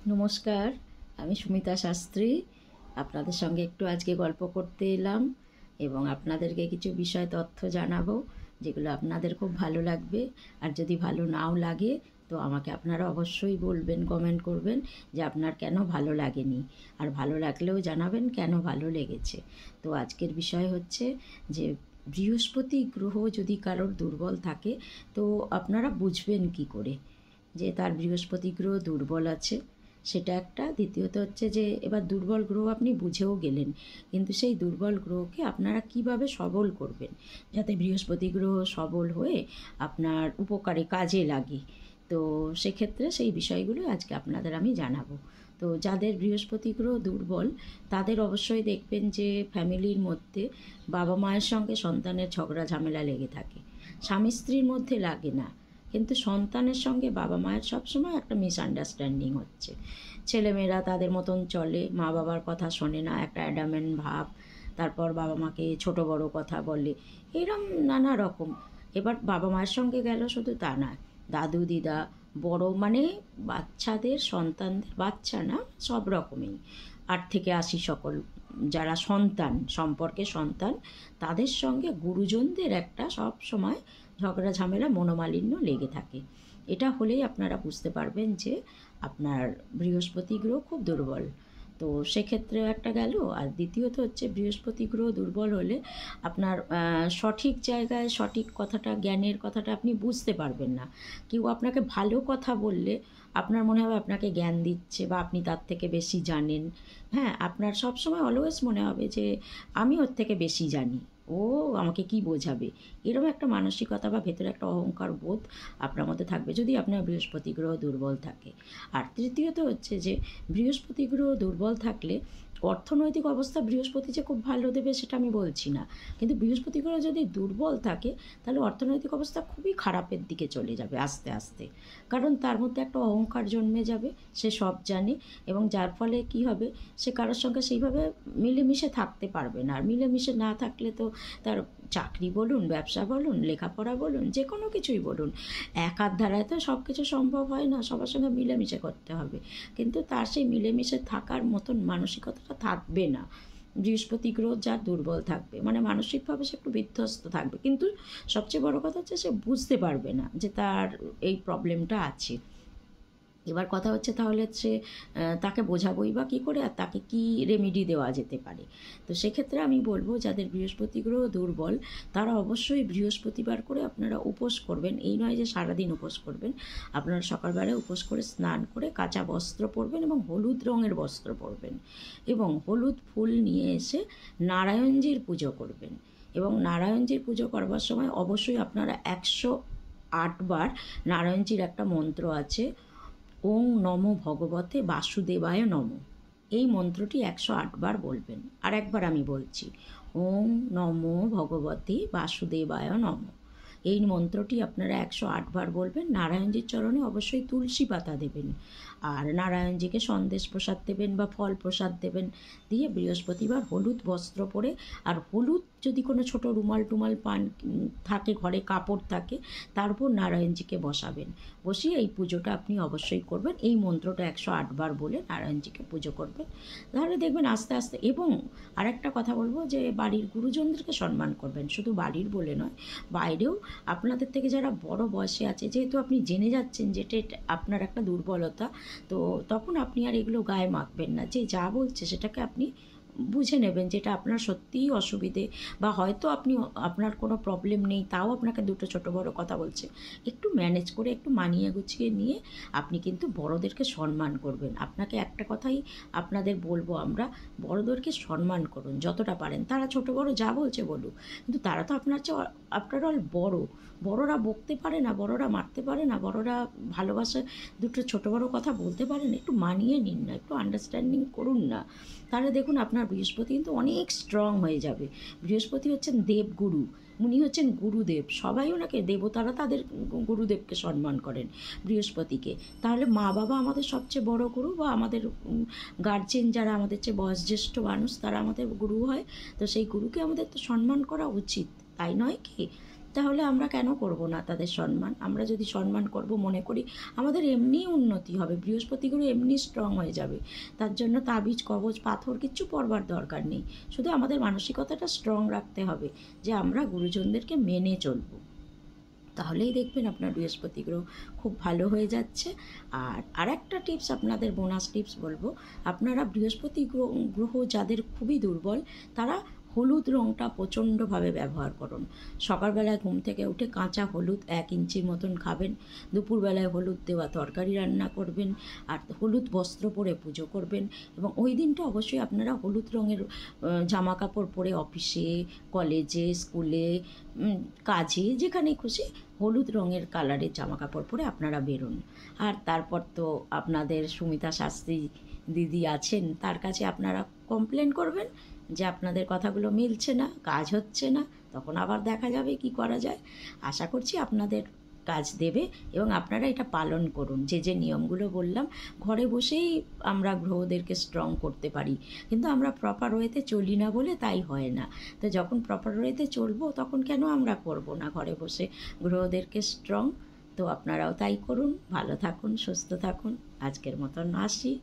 নমস্কার, আমি সুমিতা শাস্ত্রী। আপনাদের সঙ্গে একটু আজকে গল্প করতে এলাম এবং আপনাদেরকে কিছু বিষয় তথ্য জানাবো, যেগুলো আপনাদের খুব ভালো লাগবে। আর যদি ভালো নাও লাগে তো আমাকে আপনারা অবশ্যই বলবেন, কমেন্ট করবেন যে আপনার কেন ভালো লাগেনি, আর ভালো লাগলেও জানাবেন কেন ভালো লেগেছে। তো আজকের বিষয় হচ্ছে যে বৃহস্পতি গ্রহ যদি কারোর দুর্বল থাকে তো আপনারা বুঝবেন কি করে যে তার বৃহস্পতি গ্রহ দুর্বল আছে। সেটা একটা। দ্বিতীয়ত হচ্ছে যে এবার দুর্বল গ্রহ আপনি বুঝেও গেলেন, কিন্তু সেই দুর্বল গ্রহকে আপনারা কিভাবে সবল করবেন যাতে বৃহস্পতি গ্রহ সবল হয়ে আপনার উপকারে কাজে লাগে। তো সেক্ষেত্রে সেই বিষয়গুলো আজকে আপনাদের আমি জানাবো। তো যাদের বৃহস্পতি গ্রহ দুর্বল তাদের অবশ্যই দেখবেন যে ফ্যামিলির মধ্যে বাবা মায়ের সঙ্গে সন্তানের ঝগড়া ঝামেলা লেগে থাকে। স্বামী স্ত্রীর মধ্যে লাগে না, কিন্তু সন্তানের সঙ্গে বাবা মায়ের সবসময় একটা মিসআন্ডারস্ট্যান্ডিং হচ্ছে। ছেলেমেয়েরা তাদের মতন চলে, মা বাবার কথা শোনে না, একটা অ্যাডামেন্ট ভাব। তারপর বাবা মাকে ছোট বড় কথা বলে, এরম নানা রকম। এবার বাবা মায়ের সঙ্গে গেল শুধু তা না, দাদু দিদা, বড় মানে বাচ্চাদের সন্তানদের, বাচ্চা না সব রকমই 8 থেকে 80 সকল যারা সন্তান সম্পর্কে সন্তান, তাদের সঙ্গে গুরুজনদের একটা সব সময় ঝগড়া ঝামেলা মনোমালিন্য লেগে থাকে। এটা হলেই আপনারা বুঝতে পারবেন যে আপনার বৃহস্পতি গ্রহ খুব দুর্বল। তো সেক্ষেত্রেও একটা গেল। আর দ্বিতীয়ত হচ্ছে বৃহস্পতি গ্রহ দুর্বল হলে আপনার সঠিক জায়গায় সঠিক কথাটা, জ্ঞানের কথাটা আপনি বুঝতে পারবেন না। কেউ আপনাকে ভালো কথা বললে আপনার মনে হবে আপনাকে জ্ঞান দিচ্ছে বা আপনি তার থেকে বেশি জানেন। হ্যাঁ, আপনার সবসময় অলওয়েজ মনে হবে যে আমি ওর থেকে বেশি জানি, ও আমাকে কি বোঝাবে, এরকম একটা মানসিকতা বা ভেতরে একটা অহংকার বোধ আপনার মধ্যে থাকবে যদি আপনার বৃহস্পতি গ্রহ দুর্বল থাকে। আর তৃতীয়ত হচ্ছে যে বৃহস্পতি গ্রহ দুর্বল থাকলে অর্থনৈতিক অবস্থা বৃহস্পতি যে খুব ভালো দেবে সেটা আমি বলছি না, কিন্তু বৃহস্পতি গ্রহ যদি দুর্বল থাকে তাহলে অর্থনৈতিক অবস্থা খুবই খারাপের দিকে চলে যাবে আস্তে আস্তে। কারণ তার মধ্যে একটা অহংকার জন্মে যাবে, সে সব জানে, এবং যার ফলে কি হবে, সে কারোর সঙ্গে সেইভাবে মিলেমিশে থাকতে পারবে না। আর মিলেমিশে না থাকলে তো তার চাকরি বলুন, ব্যবসা বলুন, লেখাপড়া বলুন, যে কোনো কিছুই বলুন, একার দ্বারায় তো সব কিছু সম্ভব হয় না, সবার সঙ্গে মিলেমিশে করতে হবে। কিন্তু তার সেই মিলেমিশে থাকার মতন মানসিকতাটা থাকবে না। বৃহস্পতি গ্রহ যার দুর্বল থাকবে মানে মানসিকভাবে সে একটু বিধ্বস্ত থাকবে, কিন্তু সবচেয়ে বড় কথা হচ্ছে সে বুঝতে পারবে না যে তার এই প্রবলেমটা আছে। এবার কথা হচ্ছে তাহলে হচ্ছে তাকে বোঝাবোই বা কী করে, আর তাকে কি রেমেডি দেওয়া যেতে পারে। তো সেক্ষেত্রে আমি বলবো যাদের বৃহস্পতি গ্রহ দুর্বল তারা অবশ্যই বৃহস্পতিবার করে আপনারা উপোস করবেন। এই নয় যে সারাদিন উপোস করবেন, আপনারা সকালবেলায় উপোস করে স্নান করে কাঁচা বস্ত্র পরবেন এবং হলুদ রঙের বস্ত্র পরবেন, এবং হলুদ ফুল নিয়ে এসে নারায়ণজির পুজো করবেন। এবং নারায়ণজির পুজো করবার সময় অবশ্যই আপনারা 108 বার নারায়ণজির একটা মন্ত্র আছে, ওং নমো ভগবতে বাসুদেবায় নমঃ, এই মন্ত্রটি 108 বার বলবেন। আর একবার আমি বলছি, ওং নমো ভগবতে বাসুদেবায় নমঃ, এই মন্ত্রটি আপনারা 108 বার বলবেন। নারায়ণজির চরণে অবশ্যই তুলসী পাতা দেবেন, আর নারায়ণজিকে সন্দেশ প্রসাদ দেবেন বা ফল প্রসাদ দেবেন। দিয়ে বৃহস্পতিবার হলুদ বস্ত্র পরে, আর হলুদ যদি কোনো ছোটো রুমাল টুমাল পান থাকে ঘরে, কাপড় থাকে, তার উপর নারায়ণজিকে বসাবেন। বসিয়ে এই পুজোটা আপনি অবশ্যই করবেন। এই মন্ত্রটা 108 বার বলে নারায়ণজিকে পুজো করবেন। তাহলে দেখবেন আস্তে আস্তে। এবং আরেকটা কথা বলবো যে বাড়ির গুরুজনদেরকে সম্মান করবেন, শুধু বাড়ির বলে নয়, বাইরেও আপনাদের থেকে যারা বড় বয়সে আছে, যেহেতু আপনি জেনে যাচ্ছেন যেটা আপনার একটা দুর্বলতা, তো তখন আপনি আর এগুলো গায়ে মাখবেন না। যে যা বলছে সেটাকে আপনি বুঝে নেবেন যেটা আপনার সত্যিই অসুবিধে, বা হয়তো আপনি, আপনার কোনো প্রবলেম নেই, তাও আপনাকে দুটো ছোট বড় কথা বলছে, একটু ম্যানেজ করে একটু মানিয়ে গুছিয়ে নিয়ে আপনি কিন্তু বড়দেরকে সম্মান করবেন। আপনাকে একটা কথাই আপনাদের বলবো, আমরা বড়দেরকে সম্মান করুন যতটা পারেন। তারা ছোট বড় যা বলছে বলুক, কিন্তু তারা তো আপনার চেয়ে আফটার অল বড়। বড়রা বকতে পারে না, বড়রা মারতে পারে না, বড়রা ভালোবাসা দুটো ছোট বড় কথা বলতে পারে না। একটু মানিয়ে নিন না, একটু আন্ডারস্ট্যান্ডিং করুন না। তাহলে দেখুন আপনার বৃহস্পতি কিন্তু অনেক স্ট্রং হয়ে যাবে। বৃহস্পতি হচ্ছেন দেবগুরু, উনি হচ্ছেন গুরুদেব। সবাই ওনাকে, দেবতারা তাদের গুরুদেবকে সম্মান করেন, বৃহস্পতিকে। তাহলে মা বাবা আমাদের সবচেয়ে বড় গুরু, বা আমাদের গার্জেন যারা আমাদের চেয়ে বয়োজ্যেষ্ঠ মানুষ তারা আমাদের গুরু হয়। তো সেই গুরুকে আমাদের তো সম্মান করা উচিত, তাই নয় কি? তাহলে আমরা কেন করব না তাদের সম্মান? আমরা যদি সম্মান করব মনে করি, আমাদের এমনিই উন্নতি হবে, বৃহস্পতি গ্রহ এমনি স্ট্রং হয়ে যাবে। তার জন্য তাবিজ, কবচ, পাথর কিচ্ছু পড়বার দরকার নেই। শুধু আমাদের মানসিকতাটা স্ট্রং রাখতে হবে যে আমরা গুরুজনদেরকে মেনে চলবো। তাহলেই দেখবেন আপনার বৃহস্পতি গ্রহ খুব ভালো হয়ে যাচ্ছে। আর আরেকটা টিপস, আপনাদের বোনাস টিপস বলবো, আপনারা বৃহস্পতি গ্রহ যাদের খুবই দুর্বল, তারা হলুদ রঙটা প্রচণ্ডভাবে ব্যবহার করুন। সকালবেলায় ঘুম থেকে উঠে কাঁচা হলুদ 1 ইঞ্চির মতন খাবেন, দুপুরবেলায় হলুদ দেওয়া তরকারি রান্না করবেন, আর হলুদ বস্ত্র পরে পুজো করবেন। এবং ওই দিনটা অবশ্যই আপনারা হলুদ রঙের জামা কাপড় পরে অফিসে, কলেজে, স্কুলে, কাজে, যেখানে খুশি হলুদ রঙের কালারের জামা কাপড় পরে আপনারা বেরোন। আর তারপর তো আপনাদের সুমিতা শাস্ত্রী দিদি আছেন, তার কাছে আপনারা কমপ্লেন করবেন যে আপনাদের কথাগুলো মিলছে না, কাজ হচ্ছে না। তখন আবার দেখা যাবে কি করা যায়। আশা করছি আপনাদের কাজ দেবে এবং আপনারা এটা পালন করুন। যে যে নিয়মগুলো বললাম, ঘরে বসেই আমরা গ্রহদেরকে স্ট্রং করতে পারি, কিন্তু আমরা প্রপার ওয়েতে চলি না বলে তাই হয় না। তো যখন প্রপার ওয়েতে চলবো তখন কেন আমরা করব না ঘরে বসে গ্রহদেরকে স্ট্রং? তো আপনারাও তাই করুন। ভালো থাকুন, সুস্থ থাকুন। আজকের মতন আসি।